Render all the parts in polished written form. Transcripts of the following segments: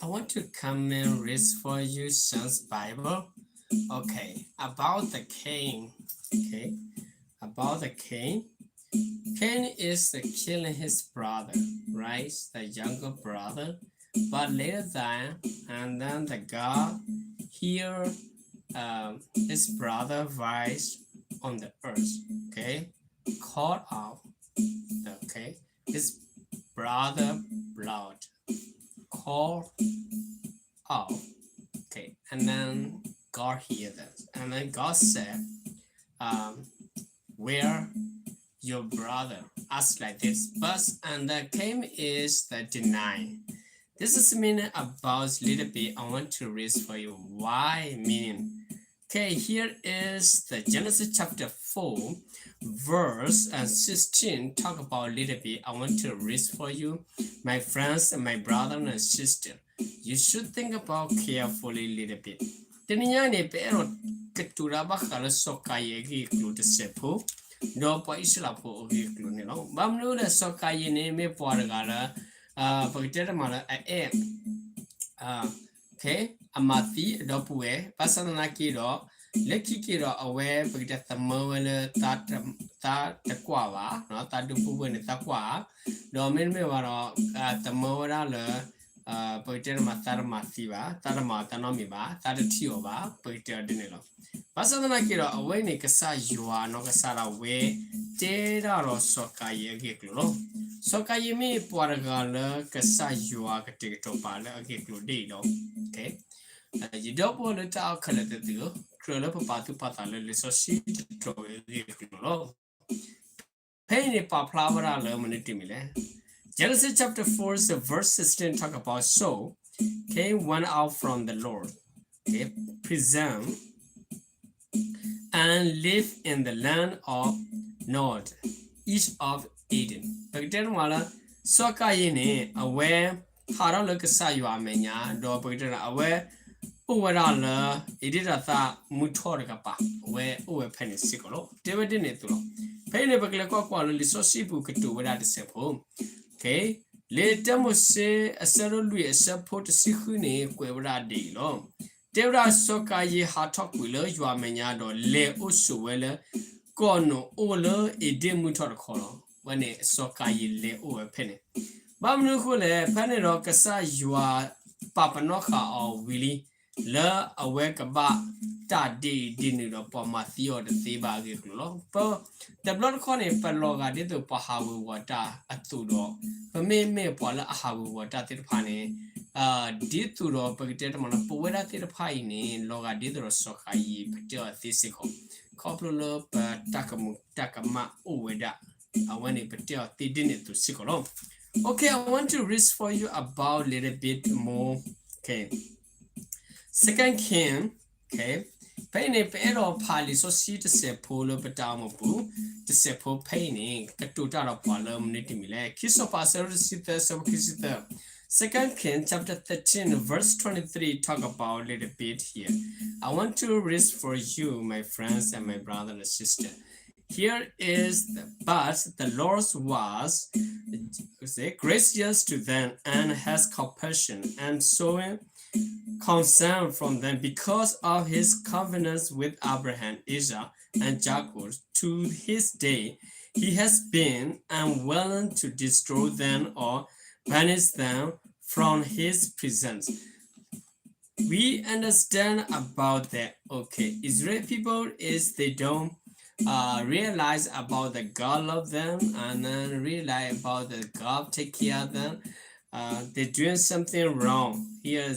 I want to come and read for you Sean's Bible. Okay, about the Cain. Okay, about the Cain. Cain is killing his brother, right? The younger brother. But later than, and then the God here, his brother rise on the earth. Okay, called out. Okay, his brother blood called out. Okay, and then God heard that, and then God said, um, "Where your brother?" Asked like this. But and the came is the deny. This is meaning about little bit. I want to read for you why meaning. Okay, here is the Genesis chapter 4, verse 16. Talk about little bit. I want to read for you, my friends and my brother and sister. You should think about carefully little bit. Tininya pero ketura bakal sokai giklu tesepu. Do pa isla po giklu ni lo. Bamnu le sokai ni me porgala. Pagkita mala okay, amati dopue pasana kiro lekikiro away pagkita tamawala ta takwa no ta dupu ni takwa domin me waro tamawala le pagkita matar masiva taramata no miba taratio ba pagkita dinelo pasana kiro away ni kasa yua no kasara we te ro sokai giklo sokai mi porgala kasa yua katikto pala giklo dilo. Okay, you don't want to talk a little bit. Curl up about to patala little sheet to low. Penny paplavara lemonity. Genesis chapter 4 verse 16 talk about so Cain went out from the Lord. Okay, presume and live in the land of Nod, east of Eden. But then while Sokayini aware. Hara look at you amenya, do put away. Uwala, it did a tha mutoricapa, where uwe penny sicolo, David in it. Penny baglaco quality so she book to without the simple. Okay, later must say a settled Louis support Sihuni, quevra de long. Dera soka ye hot talk willer, you are menyado, le usuela, gono, ola, a dim mutoricolo, when a soka ye le uwe penny. Bamnu kule panero kasa yua papa noka or willy la awake ba ta di dinner upon Matthew the Theba giglo. The blood corner peloga did the pahawu water at tudo. But me pola ahawu water til pane. Did to do pagate on a poeta til pine loga did the sokai patia physical. Copulo per takama uweda. I went in patia they didn't to sickle. Okay, I want to read for you about a little bit more. Okay, Second King. Okay, painting pero pali so see the sepolo betamabu the sepo painting katuta palum nitimile kiso passer sita so kisita. Second King chapter 13 verse 23 talk about a little bit here. I want to read for you, my friends and my brother and sister. Here is but the Lord was gracious to them and has compassion and showing concern from them because of his covenants with Abraham, Isaac, and Jacob. To his day, he has been unwilling to destroy them or banish them from his presence. We understand about that. Okay, Israel people is they don't realize about the God love them and then realize about the God take care of them. They're doing something wrong. Here,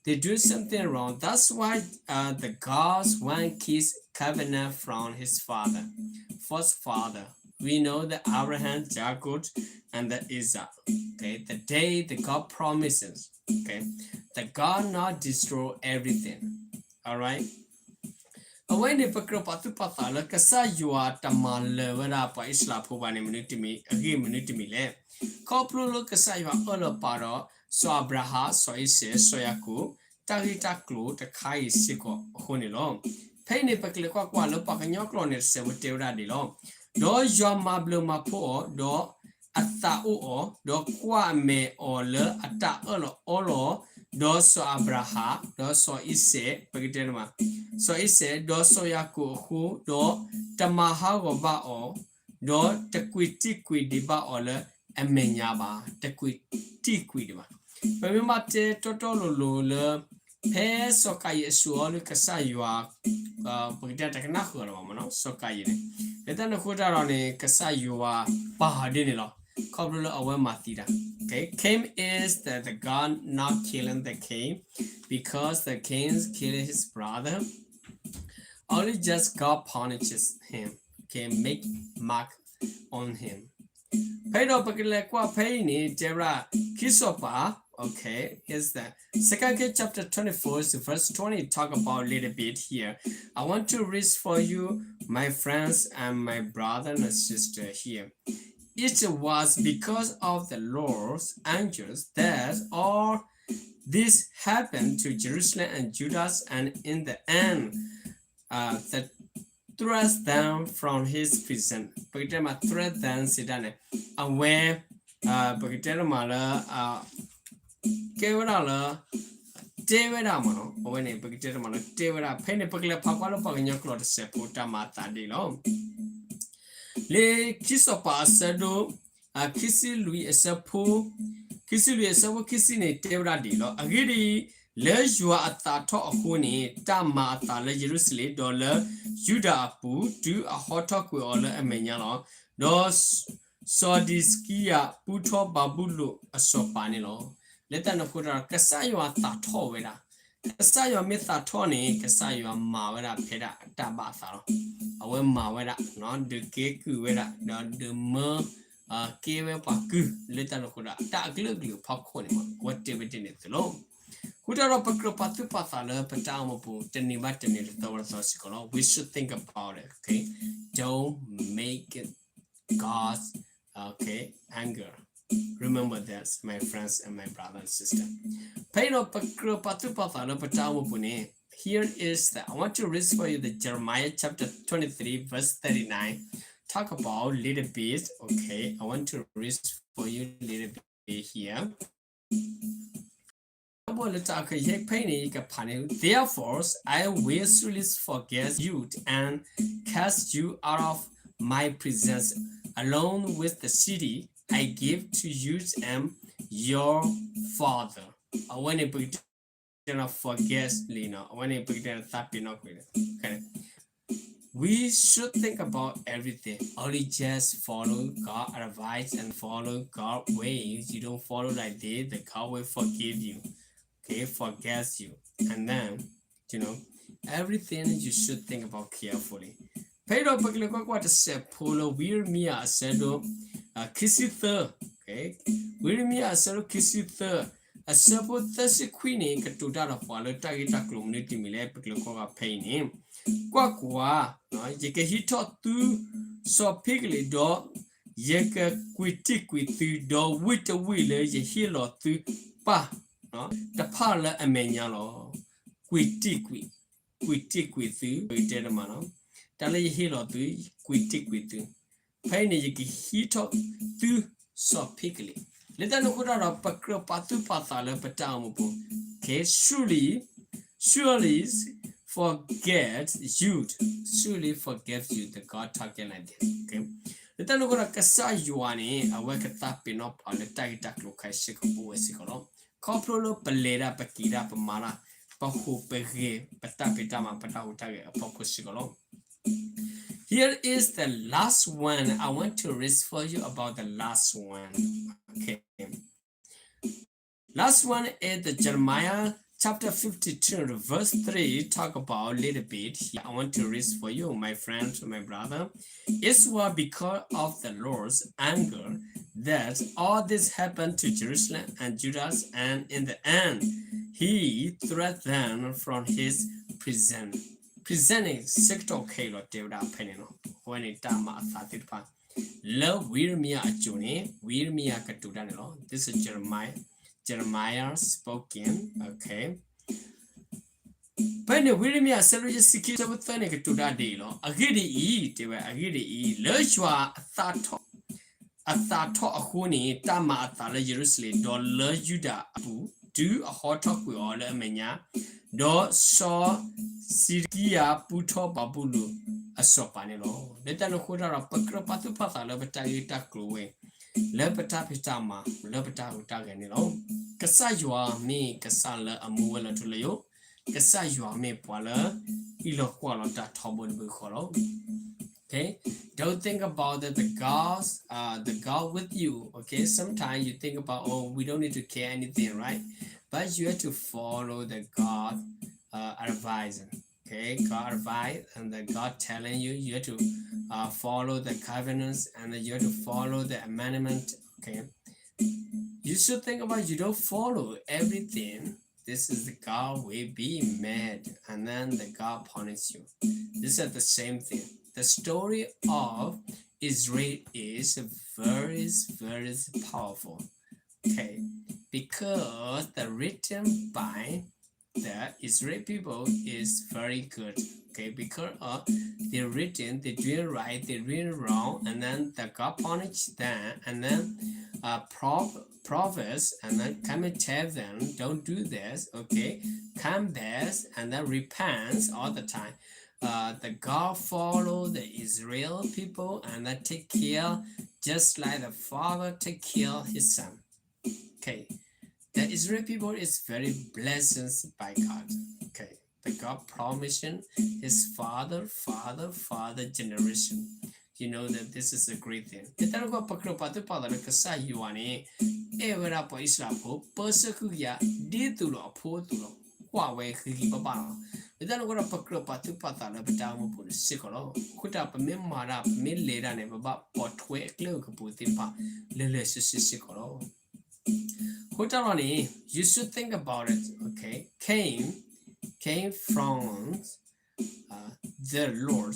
they do something wrong. That's why the God's one keeps covenant from his father, first father. We know the Abraham, Jacob, and the Isaac. Okay, the day the God promises. Okay, the God not destroy everything. All right. When the Pakropatu Patala, Kasa you are Tamal Verapa Isla Povani Minutimi, again Minutimile. Koplu Kasa you are all paro, so Abraha, so Ise, Soyaku, Tarita Klu, the Kai Siko, Honilong. Penny Paklequa, Pacanyoclon, Sevotera de long. Do your mablo mapo, do ata o do kwa me o le ata olo do so abraha do so ise pagitenma so ise do so yaku do tamaha go ba o do takwiti kwidi ba o le amenya ba takwiti kwidi ba pemma te totolo le pe so kai su o le kasa yua pagita takna kholo ma no so kai ne letan khoda ro ne kasa yua ba de ne lo Kabula awa matida. Okay, Cain is that the God not killing the Cain because the Cain's killing his brother. Only just God punishes him. Okay, make mark on him. Pero pakile kwa pay ni Jera Kisopa. Okay, is the second Kings chapter 24 verse 20 talk about a little bit here. I want to read for you, my friends and my brother and sister here. It was because of the Lord's angels that all this happened to Jerusalem and Judah, and in the end, that thrust them from his prison. Pagitama thrust them sidane aware. Pagitama la kevara David amano. When a pagitama David a penny pagla papalo pagino clot sepota mata di lo. Le kisopa sado a kisi lui esapo kisi lui esapo kisi ne tebra di lo agiri le jua atato ahuni tama ata le Jerusalem dollar Judah apu do a hotok we all amenya lo dos sodiskia puto babulo asopani lo leta no kura kasayo atato wera kasayo mithato ne kasayo mawera peda tabasa lo awe mawera no de keku wera no de mo kewe paku leta no kura ta glu popcorn ma whatever tin it lo kutaro pakro patu patala patamo pu teni bateni to so we should think about it. Okay, don't make it God's anger. Remember this, my friends and my brother and sister. Pero pakro patu patala patamo pune. Here is the I want to read for you the Jeremiah chapter 23 verse 39. Talk about little bit. Okay, I want to read for you a little bit here. Therefore, I will surely forget you and cast you out of my presence, along with the city I give to you and your father. When it forget, when it okay. We should think about everything. Only just follow God's advice and follow God's ways. You don't follow like this, the God will forgive you. Okay, forgets you, and then everything you should think about carefully. Pero paglo what se polo wir mia sedo kisither. Okay, wir mia sedo kisither. A sepo thasi queenie katuda of wallet tagita community mile paglo ko pay name. Kwa no yeke hito tu so pigly do yeke quiti do with the wheeler ye hilo tu pa. The parlor amenya lo quiti tu did a mano. Tally hilo tu quiti tu. Penny yiki hito tu so pickly. Let no good out of pacro patu pathala patamupo. Okay, surely forget you. Surely forgives you the God talking like this. Okay. Let no good at Kasa Yuani, a work at tapping up on the tagita look I shake a boy sickle. Coprolo pelera pakira pamara pahu pege patapitama patautage a poco. Here is the last one. I want to read for you about the last one. Okay. Last one is the Jeremiah chapter 52 verse 3 talk about a little bit. I want to read for you, my friend, my brother. It was because of the Lord's anger that all this happened to Jerusalem and Judah, and in the end, he threatened them from his prison. Presenting sector kilo David Penino when it dama thatted pa. Love Wirmia Juni, Wirmia Katudanelo. This is Jeremiah spoken. Okay. When the Wirmia celebrates security with Thanic to that deal, a giddy e, they were a giddy e, Lurchua Thatto. Athato ahuni tama athala Jerusalem dollar Judah abu do a hot talk with all menya do saw Sirkia puto babulu a sopanelo. Let the locuta pakro patu patala betagita clue. Lepeta pitama, lepeta utaganilo. Kasajua me kasala a muela to leo. Kasajua me poila. Ilo qualata tobon bucolo. Okay, don't think about the God with you. Okay, sometimes you think about, oh, we don't need to care anything, right? But you have to follow the God advice. Okay, God advice and the God telling you, you have to follow the covenants and you have to follow the amendment. Okay, you should think about, you don't follow everything. This is the God will be mad and then the God punish you. This is the same thing. The story of Israel is very, very powerful. Okay, because the written by the Israel people is very good. Okay, because they written, they doing right, they doing wrong, and then the God punish them, and then prophets, and then come and tell them, don't do this. Okay, come back and then repent all the time. The God follow the Israel people and then take care, just like the father take care his son. Okay, the Israel people is very blessed by God. Okay, the God promising his father generation. You know that this is a great thing. Kita ko pakro patu pada le kasa yuane. Evera po Islam ko persecute ya di tu lo po tu lo. Wa we ki papa. Kita ko pakro patu pada le beta mo pu sikolo. Kuta pa me mara me lera ne baba potwe kle ko pu ti pa le sikolo. Kutarani, you should think about it. Okay, came from the Lord.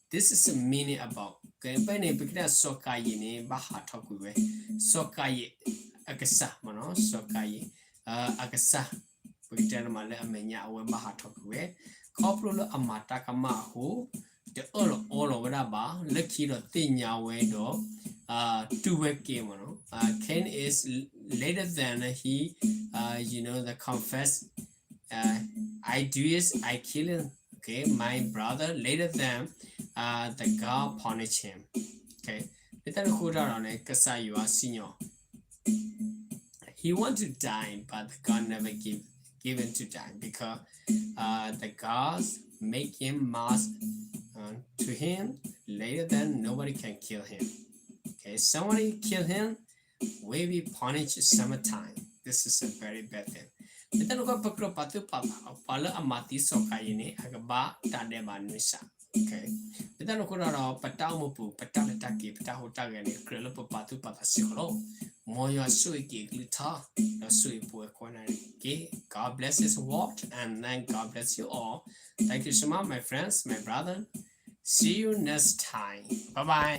This is a meaning about. Okay, but ne bikna sokayi ne baha takuwe. Sokayi agasa mano sokayi agasa. Bikna male amenya awe baha takuwe. Koplo amata kamahu. The all over ba lucky do tinya we do two-way game. Cain is later than he the confess I do is I kill him. Okay, my brother later than the God punish him. Okay, he want to die, but God never give him to die because the gods make him mask to him later than nobody can kill him. Okay, somebody kill him, will be punished sometime. This is a very bad thing. Kita lupa pakro patu pala amati sokai ini agaba tade manusia. Okay, kita lupa rara patau mupu patau letaki patau taga ni kerana patu pata sikolo. Moya sui ki glita, sui pue kona ki. God bless his word and then God bless you all. Thank you so much, my friends, my brother. See you next time. Bye-bye.